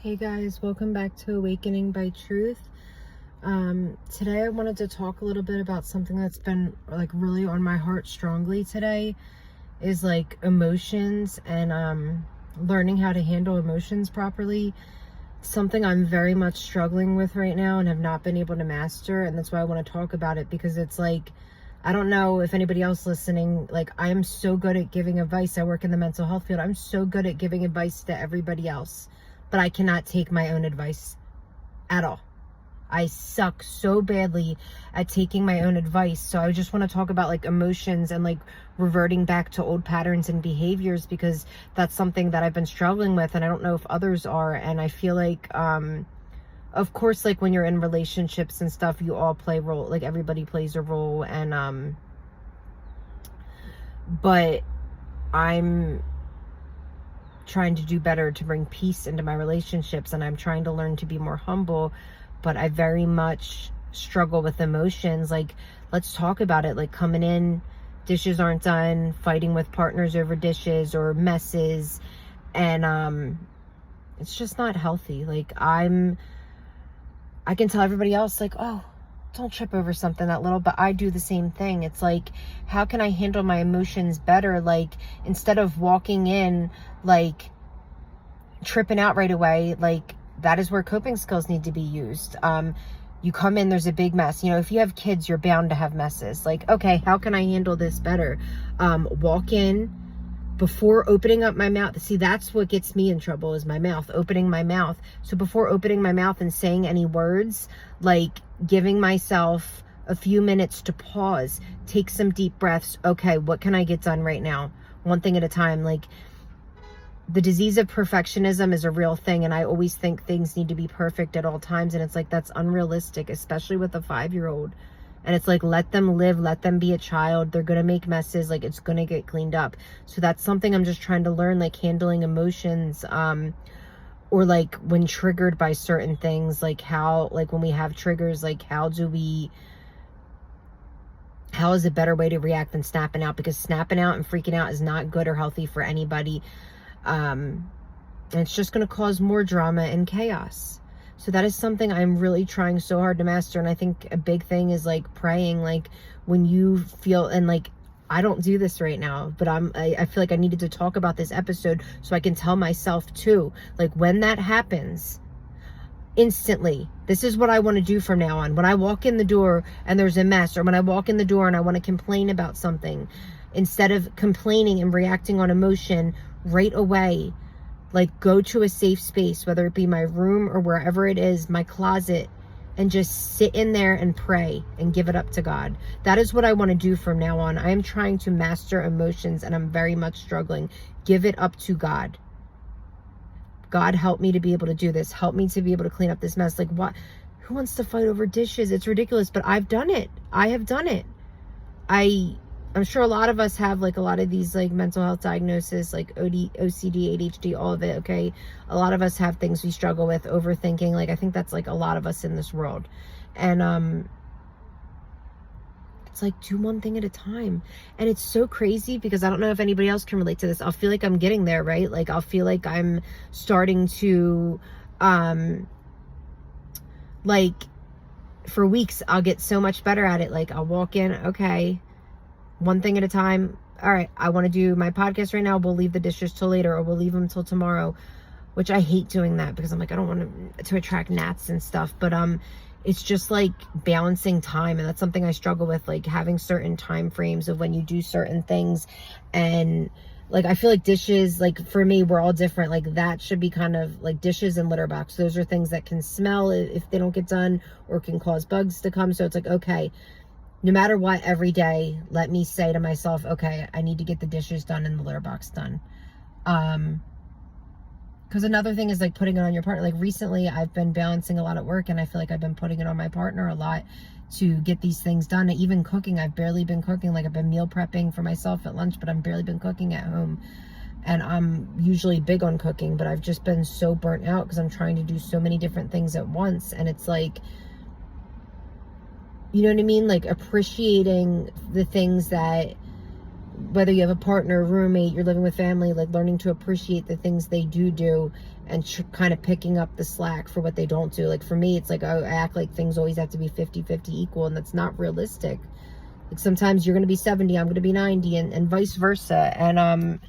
Hey guys, welcome back to Awakening by Truth. Today I wanted to talk a little bit about something that's been like really on my heart strongly today, is like emotions and learning how to handle emotions properly. Something I'm very much struggling with right now and have not been able to master, and that's why I want to talk about it, because it's like, I don't know if anybody else listening, like I am so good at giving advice. I work in the mental health field. I'm so good at giving advice to everybody else, but I cannot take my own advice at all. I suck so badly at taking my own advice. So I just want to talk about like emotions and like reverting back to old patterns and behaviors, because that's something that I've been struggling with, and I don't know if others are. And I feel like, of course, like when you're in relationships and stuff, you all play role, like everybody plays a role. And, but I'm trying to do better to bring peace into my relationships, and I'm trying to learn to be more humble, but I very much struggle with emotions. Like, let's talk about it. Like, coming in, dishes aren't done, fighting with partners over dishes or messes, and it's just not healthy. Like, I can tell everybody else, like, oh, don't trip over something that little, but I do the same thing. It's like, how can I handle my emotions better? Like, instead of walking in, like, tripping out right away, like, that is where coping skills need to be used. You come in, there's a big mess. You know, if you have kids, you're bound to have messes. Like, okay, how can I handle this better? Walk in before opening up my mouth. See, that's what gets me in trouble, is my mouth, opening my mouth. So before opening my mouth and saying any words, like giving myself a few minutes to pause, take some deep breaths. Okay, what can I get done right now? One thing at a time. Like, the disease of perfectionism is a real thing, and I always think things need to be perfect at all times, and it's like, that's unrealistic, especially with a 5-year-old. And it's like, let them live, let them be a child. They're gonna make messes, like, it's gonna get cleaned up. So that's something I'm just trying to learn, like handling emotions, or like when triggered by certain things, like how, like when we have triggers, like how is a better way to react than snapping out? Because snapping out and freaking out is not good or healthy for anybody. And it's just going to cause more drama and chaos. So that is something I'm really trying so hard to master. And I think a big thing is like praying, like when you feel, and like, I don't do this right now, but I feel like I needed to talk about this episode so I can tell myself too, like when that happens, instantly, this is what I want to do from now on. When I walk in the door and there's a mess, or when I walk in the door and I want to complain about something, instead of complaining and reacting on emotion right away, like go to a safe space, whether it be my room or wherever it is, my closet, and just sit in there and pray and give it up to God. That is what I want to do from now on. I am trying to master emotions, and I'm very much struggling. Give it up to God. God, help me to be able to do this. Help me to be able to clean up this mess. Like, what? Who wants to fight over dishes? It's ridiculous, but I've done it. I have done it. I'm sure a lot of us have like a lot of these like mental health diagnoses, like OCD, ADHD, all of it, okay? A lot of us have things we struggle with, overthinking. Like, I think that's like a lot of us in this world. And it's like, do one thing at a time. And it's so crazy, because I don't know if anybody else can relate to this. I'll feel like I'm getting there, right? Like, I'll feel like I'm starting to, like, for weeks, I'll get so much better at it. Like, I'll walk in, okay, one thing at a time. All right, I want to do my podcast right now. We'll leave the dishes till later, or we'll leave them till tomorrow, which I hate doing that, because I'm like, I don't want to attract gnats and stuff. But it's just like balancing time, and that's something I struggle with, like having certain time frames of when you do certain things. And like, I feel like dishes, like for me, we're all different. Like, that should be kind of like dishes and litter box. Those are things that can smell if they don't get done, or can cause bugs to come. So it's like, okay, no matter what, every day, let me say to myself, okay, I need to get the dishes done and the litter box done. Because another thing is like putting it on your partner. Like, recently I've been balancing a lot at work, and I feel like I've been putting it on my partner a lot to get these things done. Even cooking, I've barely been cooking. Like, I've been meal prepping for myself at lunch, but I've barely been cooking at home. And I'm usually big on cooking, but I've just been so burnt out because I'm trying to do so many different things at once. And it's like, you know what I mean? Like, appreciating the things that, whether you have a partner, roommate, you're living with family, like learning to appreciate the things they do and kind of picking up the slack for what they don't do. Like for me, it's like I act like things always have to be 50-50 equal, and that's not realistic. Like sometimes you're going to be 70, I'm going to be 90, and vice versa. And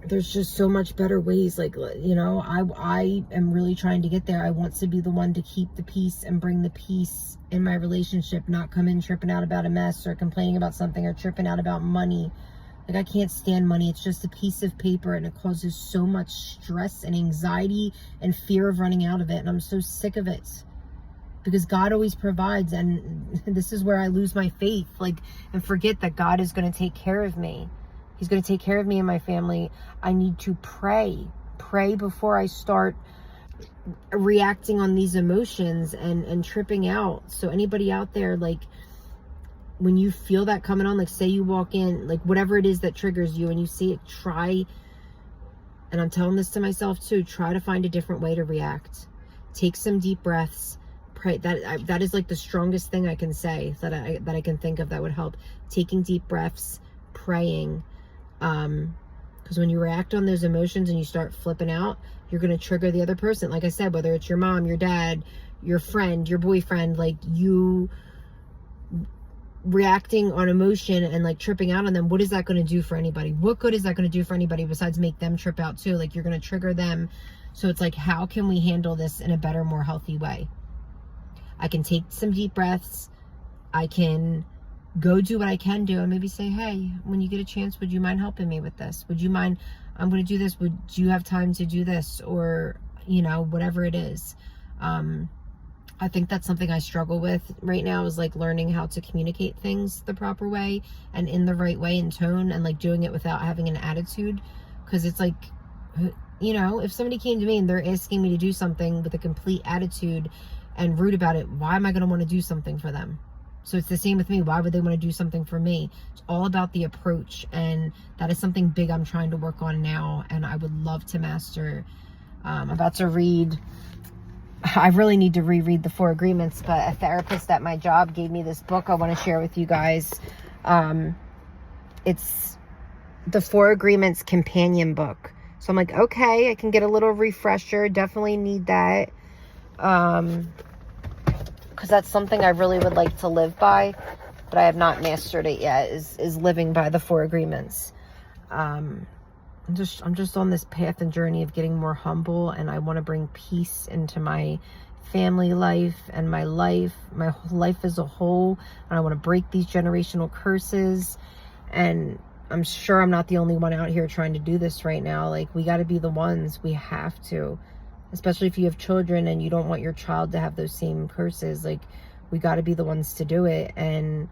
there's just so much better ways. Like, you know, I am really trying to get there. I want to be the one to keep the peace and bring the peace in my relationship, not come in tripping out about a mess or complaining about something or tripping out about money. Like, I can't stand money. It's just a piece of paper, and it causes so much stress and anxiety and fear of running out of it. And I'm so sick of it, because God always provides. And this is where I lose my faith, like, and forget that God is going to take care of me. He's going to take care of me and my family. I need to pray before I start reacting on these emotions and tripping out. So anybody out there, like, when you feel that coming on, like say you walk in, like whatever it is that triggers you and you see it, try, and I'm telling this to myself too, try to find a different way to react. Take some deep breaths. Pray. That is like the strongest thing I can say that I can think of that would help. Taking deep breaths, praying. Because when you react on those emotions and you start flipping out, you're going to trigger the other person. Like I said, whether it's your mom, your dad, your friend, your boyfriend, like you reacting on emotion and like tripping out on them, what is that going to do for anybody? What good is that going to do for anybody besides make them trip out too? Like, you're going to trigger them. So it's like, how can we handle this in a better, more healthy way? I can take some deep breaths. I can go do what I can do and maybe say, hey, when you get a chance, would you mind helping me with this? Would you mind, I'm going to do this. Would you have time to do this? Or, you know, whatever it is. I think that's something I struggle with right now, is like learning how to communicate things the proper way and in the right way and tone, and like doing it without having an attitude. Because it's like, you know, if somebody came to me and they're asking me to do something with a complete attitude and rude about it, why am I going to want to do something for them? So it's the same with me. Why would they want to do something for me? It's all about the approach, and that is something big I'm trying to work on now, and I would love to master. I'm about to read, I really need to reread the 4 Agreements, but a therapist at my job gave me this book I want to share with you guys. It's the 4 Agreements companion book. So I'm like, okay, I can get a little refresher. Definitely need that. Because that's something I really would like to live by, but I have not mastered it yet, is living by the 4 Agreements. I'm just on this path and journey of getting more humble, and I want to bring peace into my family life and my whole life as a whole. And I want to break these generational curses. And I'm sure I'm not the only one out here trying to do this right now. Like, we got to be the ones. We have to. Especially if you have children and you don't want your child to have those same curses. Like, we got to be the ones to do it. And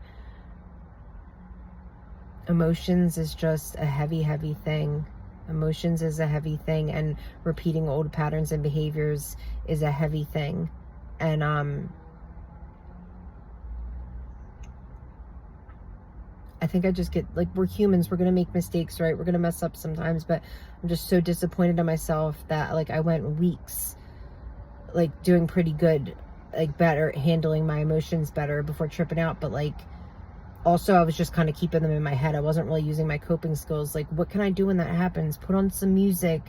emotions is just a heavy, heavy thing. Emotions is a heavy thing, and repeating old patterns and behaviors is a heavy thing. And I think I just get, like, we're humans, we're gonna make mistakes, right? We're gonna mess up sometimes, but I'm just so disappointed in myself that, like, I went weeks like doing pretty good, like better handling my emotions better before tripping out. But like, also, I was just kind of keeping them in my head. I wasn't really using my coping skills. Like, what can I do when that happens? Put on some music,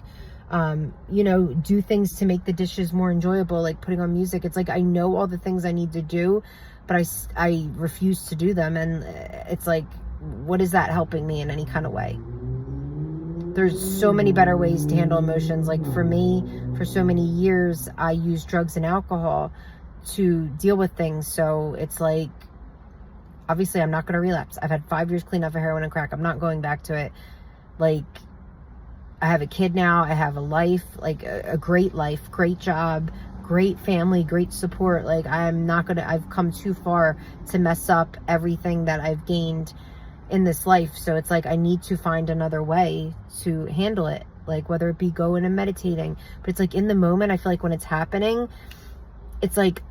you know, do things to make the dishes more enjoyable, like putting on music. It's like, I know all the things I need to do, but I refuse to do them. And it's like, what is that helping me in any kind of way? There's so many better ways to handle emotions. Like, for me, for so many years, I used drugs and alcohol to deal with things. So it's like, obviously, I'm not going to relapse. I've had 5 years clean off of heroin and crack. I'm not going back to it. Like, I have a kid now. I have a life, like a great life, great job, great family, great support. Like, I'm not going to, I've come too far to mess up everything that I've gained in this life. So it's like, I need to find another way to handle it. Like, whether it be going and meditating. But it's like, in the moment, I feel like when it's happening, it's like,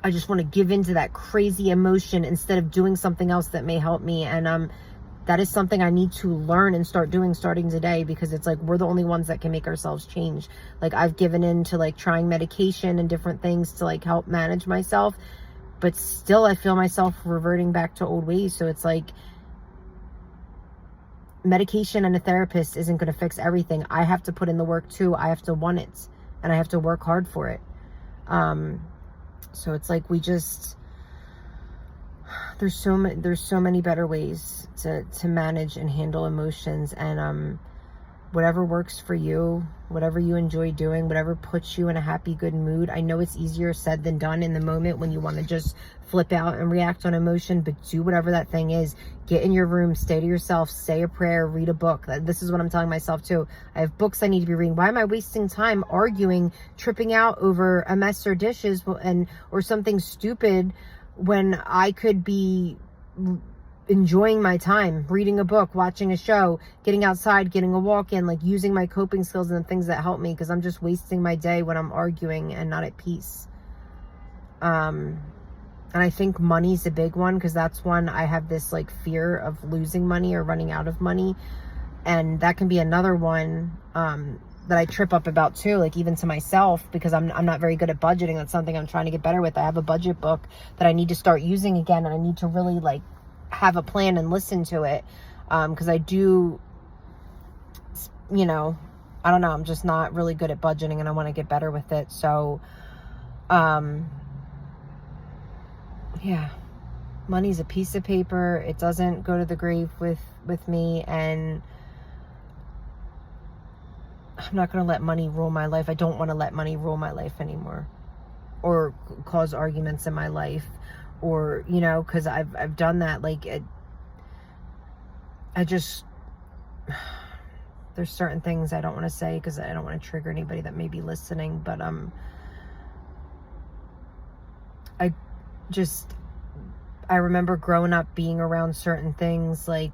I just want to give into that crazy emotion instead of doing something else that may help me. And that is something I need to learn and start doing starting today, because it's like, we're the only ones that can make ourselves change. Like, I've given in to like trying medication and different things to like help manage myself, but still I feel myself reverting back to old ways. So it's like, medication and a therapist isn't going to fix everything. I have to put in the work too. I have to want it, and I have to work hard for it. So it's like there's so many better ways to manage and handle emotions, and whatever works for you, whatever you enjoy doing, whatever puts you in a happy, good mood. I know it's easier said than done in the moment when you want to just flip out and react on emotion, but do whatever that thing is. Get in your room, stay to yourself, say a prayer, read a book. This is what I'm telling myself too. I have books I need to be reading. Why am I wasting time arguing, tripping out over a mess or dishes or something stupid when I could be enjoying my time, reading a book, watching a show, getting outside, getting a walk in, like using my coping skills and the things that help me, because I'm just wasting my day when I'm arguing and not at peace. And I think money's a big one, because that's one I have this like fear of losing money or running out of money. And that can be another one that I trip up about too, like even to myself, because I'm not very good at budgeting. That's something I'm trying to get better with. I have a budget book that I need to start using again, and I need to really like have a plan and listen to it, because I do, I don't know, I'm just not really good at budgeting, and I want to get better with it. So yeah, money's a piece of paper. It doesn't go to the grave with me, and I'm not going to let money rule my life. I don't want to let money rule my life anymore, or cause arguments in my life, or, because I've done that. Like, there's certain things I don't want to say, because I don't want to trigger anybody that may be listening, but I remember growing up being around certain things, like,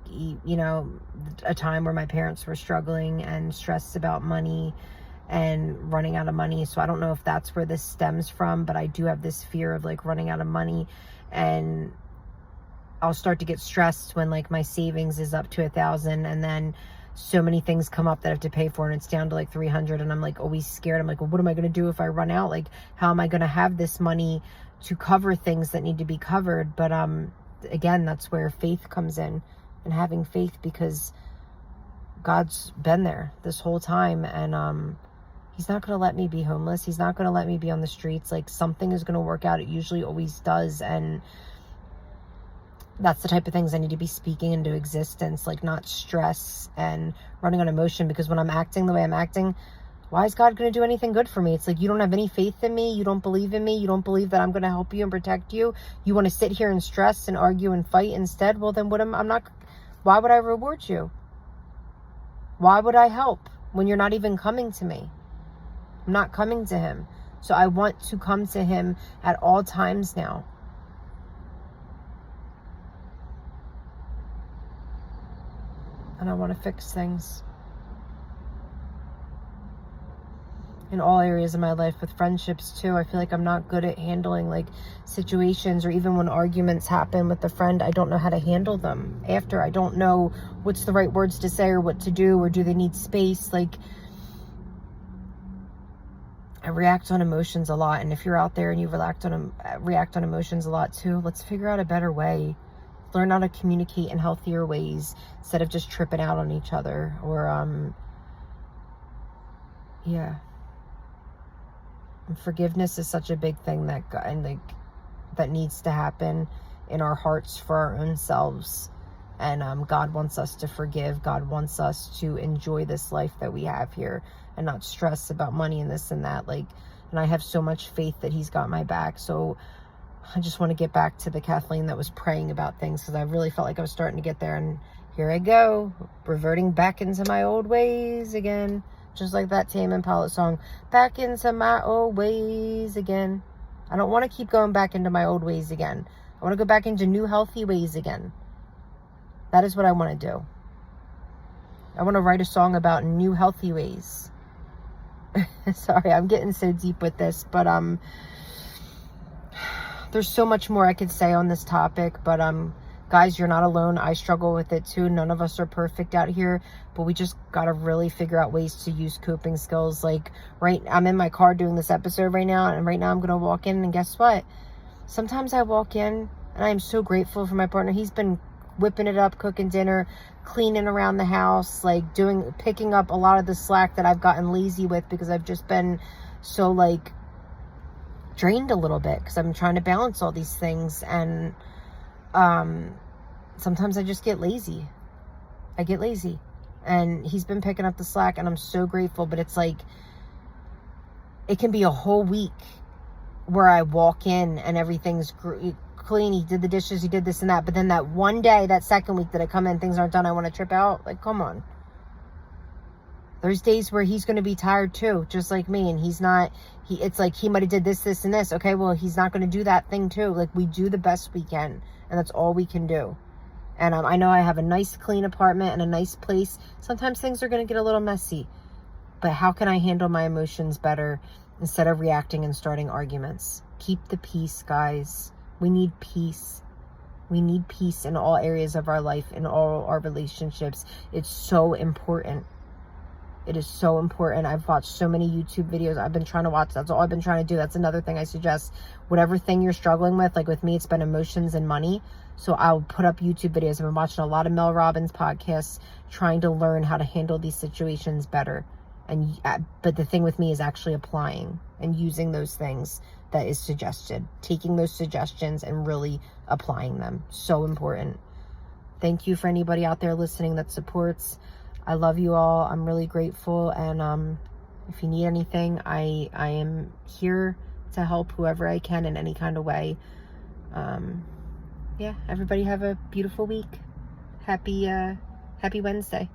a time where my parents were struggling and stressed about money and running out of money. So I don't know if that's where this stems from, but I do have this fear of like running out of money, and I'll start to get stressed when like my savings is up to 1,000, and then so many things come up that I have to pay for, and it's down to like 300, and I'm like always scared. I'm like, well, what am I going to do if I run out? Like, how am I going to have this money to cover things that need to be covered? But again, that's where faith comes in, and having faith, because God's been there this whole time, and he's not going to let me be homeless. He's not going to let me be on the streets. Like, something is going to work out. It usually always does. And that's the type of things I need to be speaking into existence, like not stress and running on emotion, because when I'm acting the way I'm acting, why is God going to do anything good for me? It's like, you don't have any faith in me. You don't believe in me. You don't believe that I'm going to help you and protect you. You want to sit here and stress and argue and fight instead. Well, then why would I reward you? Why would I help when you're not even coming to me? I'm not coming to him. So I want to come to him at all times now. And I want to fix things in all areas of my life, with friendships too. I feel like I'm not good at handling like situations, or even when arguments happen with a friend, I don't know how to handle them after. I don't know what's the right words to say, or what to do, or do they need space? Like, I react on emotions a lot, and if you're out there and you react on emotions a lot too, let's figure out a better way. Learn how to communicate in healthier ways instead of just tripping out on each other, or yeah. And forgiveness is such a big thing that needs to happen in our hearts for our own selves. And God wants us to forgive. God wants us to enjoy this life that we have here, and not stress about money and this and that. Like, and I have so much faith that he's got my back. So I just want to get back to the Kathleen that was praying about things, because I really felt like I was starting to get there, and here I go, reverting back into my old ways again, just like that Tame Impala song, back into my old ways again. I don't want to keep going back into my old ways again. I want to go back into new healthy ways again. That is what I want to do. I want to write a song about new healthy ways. Sorry, I'm getting so deep with this, but there's so much more I could say on this topic, but guys, you're not alone. I struggle with it too. None of us are perfect out here, but we just got to really figure out ways to use coping skills. Like, I'm in my car doing this episode right now, and right now I'm going to walk in, and guess what? Sometimes I walk in and I am so grateful for my partner. He's been whipping it up, cooking dinner, cleaning around the house, like picking up a lot of the slack that I've gotten lazy with because I've just been so like drained a little bit because I'm trying to balance all these things. And sometimes I just get lazy. I get lazy. And he's been picking up the slack, and I'm so grateful. But it's like, it can be a whole week where I walk in and everything's clean. He did the dishes, he did this and that. But then that one day, that second week that I come in, things aren't done, I want to trip out. Like, come on. There's days where he's going to be tired too, just like me. And he's not, it's like he might have did this, and this. Okay, well, he's not going to do that thing too. Like, we do the best we can, and that's all we can do. And I know I have a nice, clean apartment and a nice place. Sometimes things are going to get a little messy. But how can I handle my emotions better instead of reacting and starting arguments? Keep the peace, guys. We need peace. We need peace in all areas of our life, in all our relationships. It's so important. It is so important. I've watched so many YouTube videos. I've been trying to watch. That's all I've been trying to do. That's another thing I suggest. Whatever thing you're struggling with, like with me, it's been emotions and money. So I'll put up YouTube videos. I've been watching a lot of Mel Robbins podcasts, trying to learn how to handle these situations better. But the thing with me is actually applying and using those things that is suggested. Taking those suggestions and really applying them. So important. Thank you for anybody out there listening that supports. I love you all. I'm really grateful. And if you need anything, I am here to help whoever I can in any kind of way. Yeah, everybody have a beautiful week. Happy Wednesday.